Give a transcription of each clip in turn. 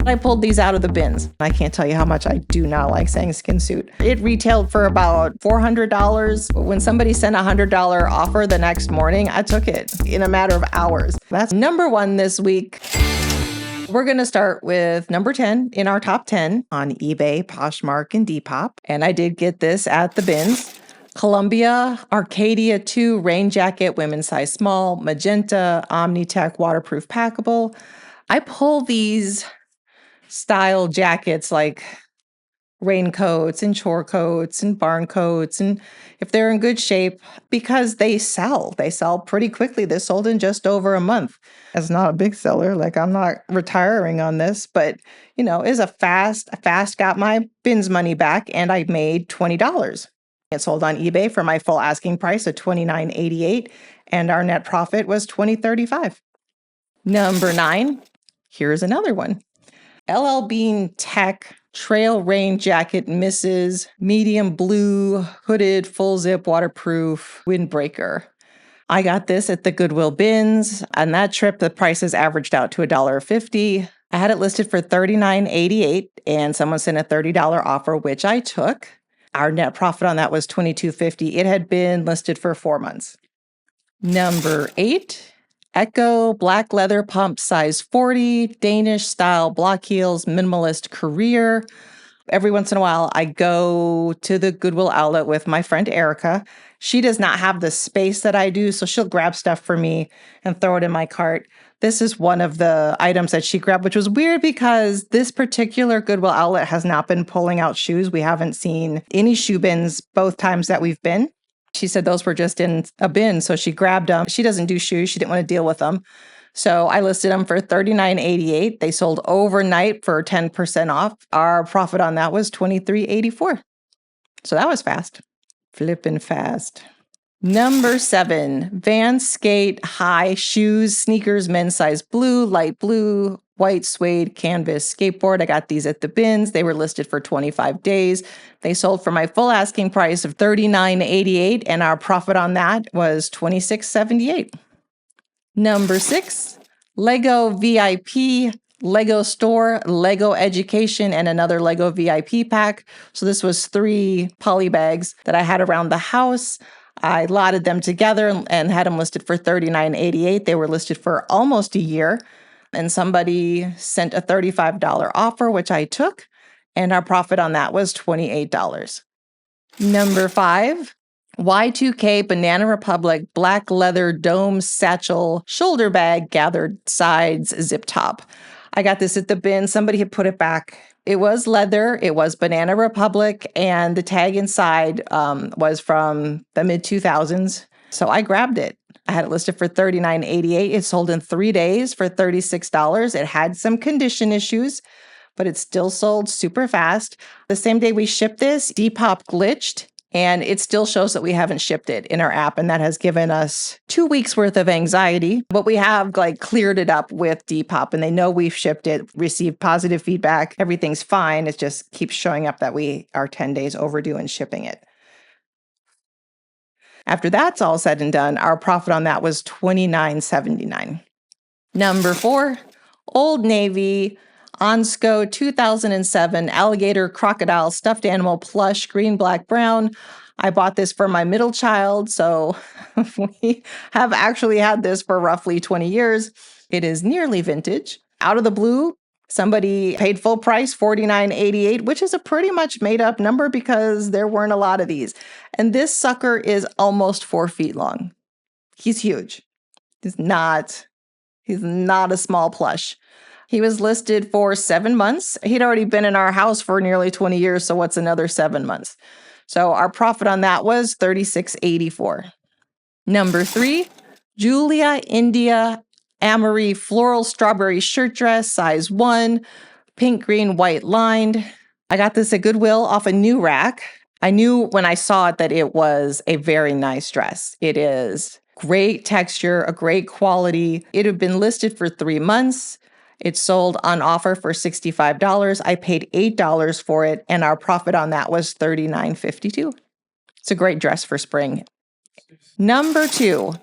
I pulled these out of the bins. I can't tell you how much I do not like saying skin suit. It retailed for about $400. When somebody sent a $100 offer the next morning, I took it in a matter of hours. That's number 1 this week. We're going to start with number 10 in our top 10 on eBay, Poshmark, and Depop. And I did get this at the bins. Columbia Arcadia 2 rain jacket, women's size small, magenta, Omnitech waterproof packable. I pull these style jackets like raincoats and chore coats and barn coats, and if they're in good shape, because they sell pretty quickly. This sold in just over a month. It's not a big seller, like I'm not retiring on this, but is a fast got my bins money back, and I made $20. It sold on eBay for my full asking price of $29.88, and our net profit was $20.35. Number 9, here's another one. L.L.Bean Tech Trail Rain Jacket Misses Medium Blue Hooded Full Zip Waterproof Windbreaker. I got this at the Goodwill bins. On that trip, the prices averaged out to $1.50. I had it listed for $39.88, and someone sent a $30 offer, which I took. Our net profit on that was $22.50. It had been listed for 4 months. Number 8. Ecco black leather pump size 40, Danish style block heels, minimalist career. Every once in a while, I go to the Goodwill outlet with my friend Erica. She does not have the space that I do, so she'll grab stuff for me and throw it in my cart. This is one of the items that she grabbed, which was weird because this particular Goodwill outlet has not been pulling out shoes. We haven't seen any shoe bins both times that we've been. She said those were just in a bin, so she grabbed them. She doesn't do shoes. She didn't want to deal with them. So I listed them for $39.88. They sold overnight for 10% off. Our profit on that was $23.84. So that was fast. Flippin' fast. Number 7, Vans Skate High Shoes, Sneakers, men's size blue, light blue, white suede canvas skateboard. I got these at the bins. They were listed for 25 days. They sold for my full asking price of $39.88, and our profit on that was $26.78. Number 6, Lego VIP, Lego Store, Lego Education, and another Lego VIP pack. So this was 3 poly bags that I had around the house. I lotted them together and had them listed for $39.88. They were listed for almost a year. And somebody sent a $35 offer, which I took. And our profit on that was $28. Number 5, Y2K Banana Republic Black Leather Dome Satchel Shoulder Bag Gathered Sides Zip Top. I got this at the bin. Somebody had put it back. It was leather. It was Banana Republic. And the tag inside was from the mid-2000s. So I grabbed it. I had it listed for $39.88. It sold in 3 days for $36. It had some condition issues, but it still sold super fast. The same day we shipped this, Depop glitched, and it still shows that we haven't shipped it in our app, and that has given us 2 weeks worth of anxiety. But we have cleared it up with Depop, and they know we've shipped it, received positive feedback. Everything's fine. It just keeps showing up that we are 10 days overdue in shipping it. After that's all said and done, our profit on that was $29.79. Number 4, Old Navy Onsco 2007 Alligator Crocodile Stuffed Animal Plush Green, Black, Brown. I bought this for my middle child, so we have actually had this for roughly 20 years. It is nearly vintage. Out of the blue, somebody paid full price, $49.88, which is a pretty much made up number because there weren't a lot of these. And this sucker is almost 4 feet long. He's huge. He's not a small plush. He was listed for 7 months. He'd already been in our house for nearly 20 years, so what's another 7 months? So our profit on that was $36.84. Number 3, Julia India Amory Floral Strawberry Shirt Dress, size 1, pink, green, white lined. I got this at Goodwill off a new rack. I knew when I saw it that it was a very nice dress. It is great texture, a great quality. It had been listed for 3 months. It sold on offer for $65. I paid $8 for it, and our profit on that was $39.52. It's a great dress for spring. Number 2,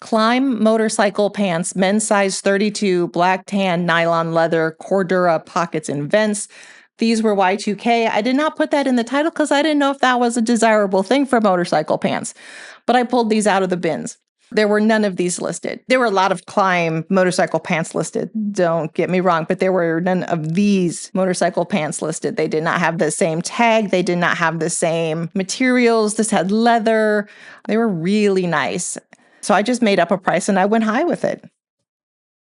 Klim motorcycle pants, men's size 32, black tan, nylon leather, Cordura pockets and vents. These were Y2K. I did not put that in the title because I didn't know if that was a desirable thing for motorcycle pants, but I pulled these out of the bins. There were none of these listed. There were a lot of Klim motorcycle pants listed, don't get me wrong, but there were none of these motorcycle pants listed. They did not have the same tag. They did not have the same materials. This had leather. They were really nice. So I just made up a price and I went high with it.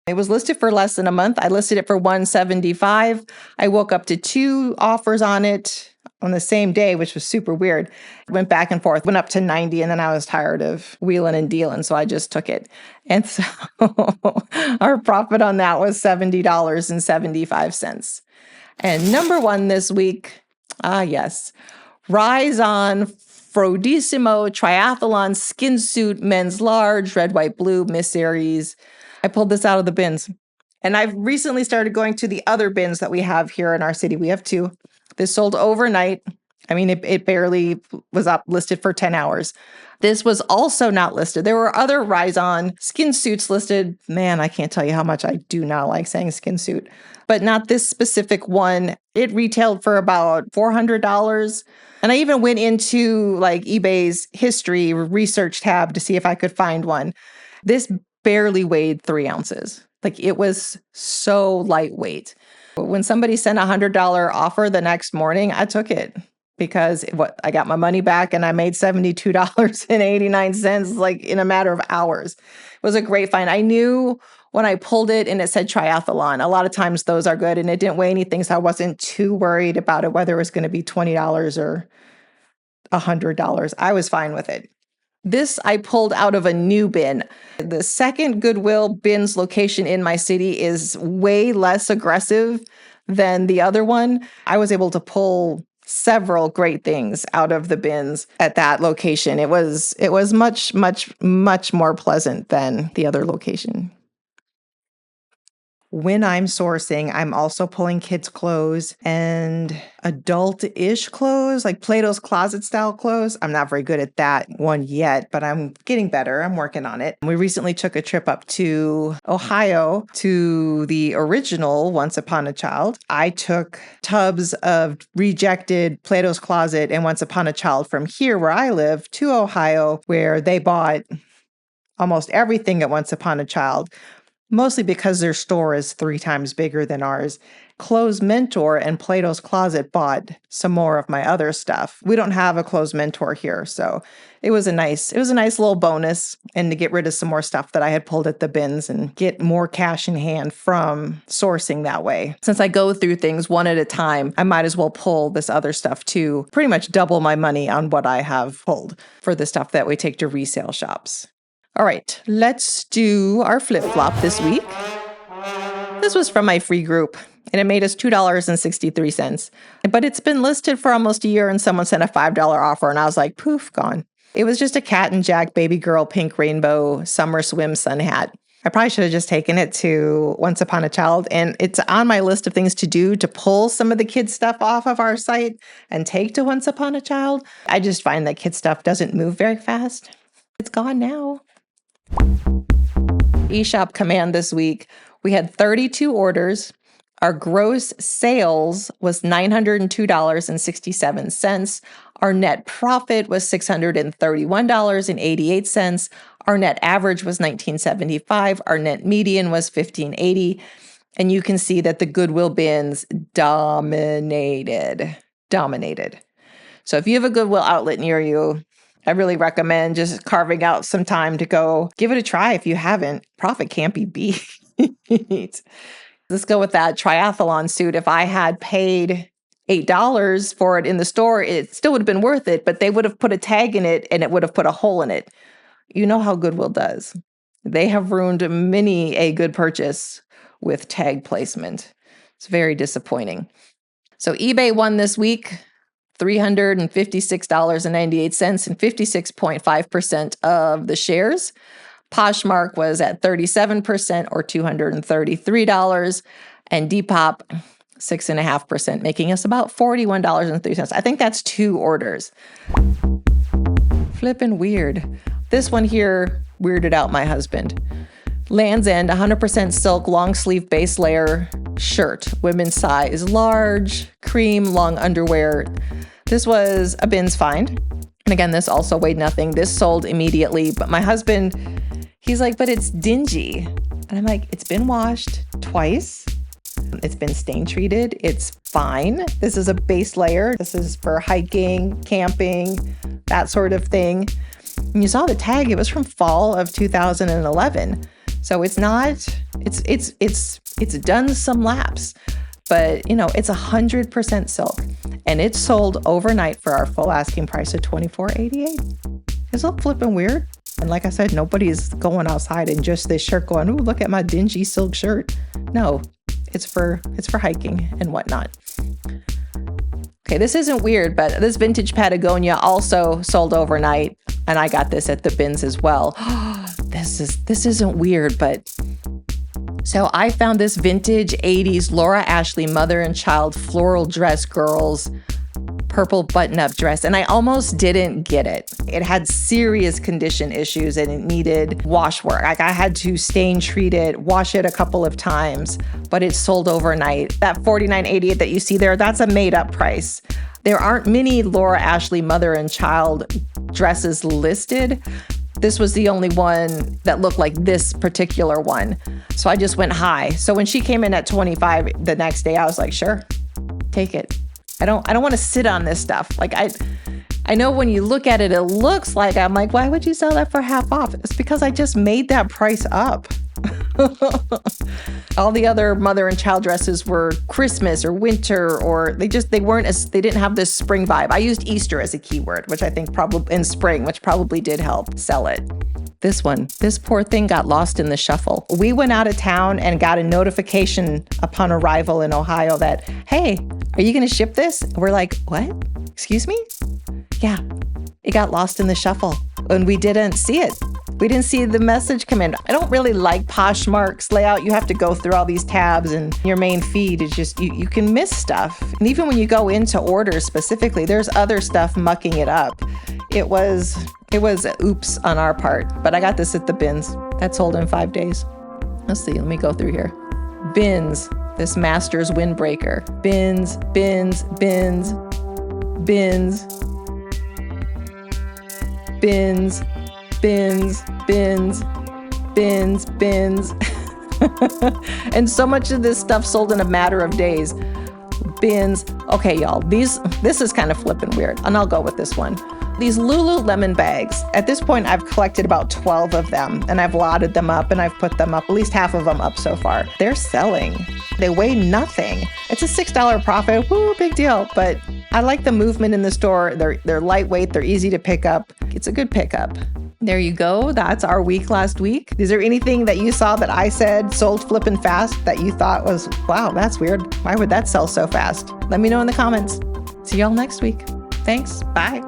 It was listed for less than a month. I listed it for $175. I woke up to 2 offers on it on the same day, which was super weird. Went back and forth, went up to 90, and then I was tired of wheeling and dealing, so I just took it. And so our profit on that was $70.75. And number 1 this week, yes, Rise On Frodissimo Triathlon Skin Suit Men's Large, Red, White, Blue, Miss Series. I pulled this out of the bins. And I've recently started going to the other bins that we have here in our city. We have 2. This sold overnight. I mean, it barely was up listed for 10 hours. This was also not listed. There were other Rise On skin suits listed. Man, I can't tell you how much I do not like saying skin suit, but not this specific one. It retailed for about $400. And I even went into like eBay's history research tab to see if I could find one. This barely weighed 3 ounces. Like, it was so lightweight. When somebody sent a $100 offer the next morning, I took it because I got my money back and I made $72.89 like in a matter of hours. It was a great find. I knew when I pulled it and it said Triathlon, a lot of times those are good, and it didn't weigh anything, so I wasn't too worried about it, whether it was going to be $20 or $100. I was fine with it. This I pulled out of a new bin. The second Goodwill bins location in my city is way less aggressive than the other one. I was able to pull several great things out of the bins at that location. It was much, much, much more pleasant than the other location. When I'm sourcing, I'm also pulling kids' clothes and adult-ish clothes, like Plato's Closet style clothes. I'm not very good at that one yet, but I'm getting better. I'm working on it. We recently took a trip up to Ohio to the original Once Upon a Child. I took tubs of rejected Plato's Closet and Once Upon a Child from here where I live to Ohio, where they bought almost everything at Once Upon a Child. Mostly because their store is 3 times bigger than ours. Clothes Mentor and Plato's Closet bought some more of my other stuff. We don't have a Clothes Mentor here, so it was a nice little bonus, and to get rid of some more stuff that I had pulled at the bins and get more cash in hand from sourcing that way. Since I go through things one at a time, I might as well pull this other stuff too. Pretty much double my money on what I have pulled for the stuff that we take to resale shops. All right, let's do our flip-flop this week. This was from my free group, and it made us $2.63. But it's been listed for almost a year, and someone sent a $5 offer, and I was like, poof, gone. It was just a Cat and Jack baby girl pink rainbow summer swim sun hat. I probably should have just taken it to Once Upon a Child, and it's on my list of things to do to pull some of the kids' stuff off of our site and take to Once Upon a Child. I just find that kids' stuff doesn't move very fast. It's gone now. eShopCommand this week, we had 32 orders. Our gross sales was $902.67. Our net profit was $631.88. Our net average was $19.75. Our net median was $15.80. And you can see that the Goodwill bins dominated. So if you have a Goodwill outlet near you, I really recommend just carving out some time to go give it a try if you haven't. Profit can't be beat. Let's go with that triathlon suit. If I had paid $8 for it in the store, it still would have been worth it, but they would have put a tag in it and it would have put a hole in it. You know how Goodwill does. They have ruined many a good purchase with tag placement. It's very disappointing. So eBay won this week. $356.98 and 56.5% of the shares. Poshmark was at 37% or $233, and Depop 6.5%, making us about $41.03. I think that's 2 orders. Flippin' weird. This one here weirded out my husband. Land's End, 100% silk, long sleeve base layer shirt, women's size, large, cream, long underwear. This was a bins find. And again, this also weighed nothing. This sold immediately, but my husband, he's like, but it's dingy. And I'm like, it's been washed twice. It's been stain treated. It's fine. This is a base layer. This is for hiking, camping, that sort of thing. And you saw the tag, it was from fall of 2011. So it's not, it's done some laps, but you know, it's 100% silk and it's sold overnight for our full asking price of $24.88. It's all flipping weird. And like I said, nobody's going outside in just this shirt going, ooh, look at my dingy silk shirt. No, it's for hiking and whatnot. Okay, this isn't weird, but this vintage Patagonia also sold overnight, and I got this at the bins as well. This isn't weird, but so I found this vintage 80s Laura Ashley mother and child floral dress girls purple button-up dress, and I almost didn't get it. It had serious condition issues and it needed wash work. Like I had to stain treat it, wash it a couple of times, but it sold overnight. That $49.88 that you see there, that's a made-up price. There aren't many Laura Ashley mother and child dresses listed. This was the only one that looked like this particular one. So I just went high. So when she came in at 25 the next day, I was like, sure, take it. I don't want to sit on this stuff. Like I know when you look at it, it looks like, I'm like, why would you sell that for half off? It's because I just made that price up. All the other mother and child dresses were Christmas or winter, or they didn't have this spring vibe. I used Easter as a keyword, which I think probably in spring, which probably did help sell it. This poor thing got lost in the shuffle. We went out of town and got a notification upon arrival in Ohio that, hey, are you going to ship this? We're like, what? Excuse me? Yeah, it got lost in the shuffle and we didn't see it. We didn't see the message come in. I don't really like Poshmark's layout. You have to go through all these tabs and your main feed is just, you can miss stuff. And even when you go into orders specifically, there's other stuff mucking it up. It was oops on our part, but I got this at the bins. That sold in 5 days. Let's see, let me go through here. Bins, this Masters windbreaker. Bins, bins, bins, bins, bins, bins, bins, bins, bins. And so much of this stuff sold in a matter of days. Bins. Okay, y'all, this is kind of flipping weird, and I'll go with this one. These Lululemon bags, at this point, I've collected about 12 of them, and I've lotted them up, and I've put them up, at least half of them up so far. They're selling. They weigh nothing. It's a $6 profit. Woo, big deal. But I like the movement in the store. They're lightweight. They're easy to pick up. It's a good pickup. There you go. That's our week last week. Is there anything that you saw that I said sold flippin' fast that you thought was, wow, that's weird. Why would that sell so fast? Let me know in the comments. See y'all next week. Thanks. Bye.